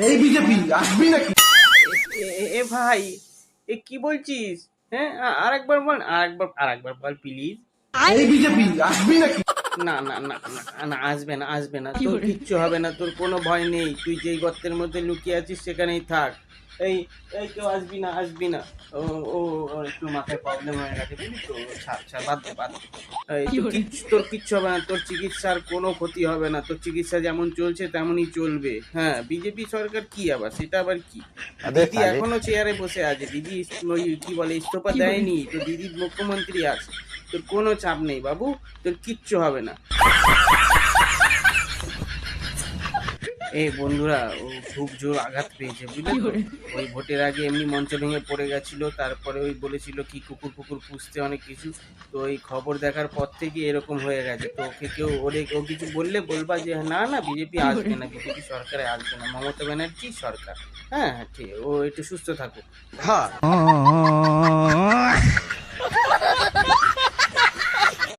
এই বিজেপি আসবি নাকি? এ ভাই, এ কি বলছিস? হ্যাঁ, আরেকবার বল, আরেকবার বল প্লিজ। এই বিজেপি আসবি নাকি? না না না না না, আসবে না, আসবে না, তোর কিচ্ছু হবে না, তোর কোনো ভয় নেই, তুই যেই গর্তের মধ্যে লুকিয়ে আছিস সেখানেই থাক। এই এই কেউ আসবি না, আসবি না। ও ও ও একটু মাথায় প্রবলেম হয়ে গেছে, বুঝলি তো। ছাড় ছাড়, বাদ দে, বাদ দে। এই তোর কিচ্ছু হবে না, তোর চিকিৎসার কোনো ক্ষতি হবে না, তোর চিকিৎসা যেমন চলছে তেমনই চলবে। হ্যাঁ, বিজেপি সরকার কি আবার, সেটা আবার কি? দিদি এখনো চেয়ারে বসে আছে, দিদি ওই কি বলে ইস্তফা দেয়নি তো, দিদি মুখ্যমন্ত্রী আছে। তোর কোনো চাপ নেই বাবু, তোর কিচ্ছু হবে না। এই বন্ধুরা, ও খুব জোর আঘাত পেয়েছে, বুঝলে তো। ওই ভোটের আগে এমনি মঞ্চ ভেঙে পড়ে গেছিল, তারপরে ওই বলেছিল কি কুকুর কুকুর পুষতে অনেক কিছু। তো এই খবর দেখার পর থেকে এরকম হয়ে গেছে। তো ওকে কেউ ও কিছু বললে বলবা যে না না, বিজেপি আসবে না, বিজেপি সরকারে আসবে না, মমতা ব্যানার্জি সরকার। হ্যাঁ হ্যাঁ, ঠিক, ও একটু সুস্থ থাকুক। হ্যাঁ।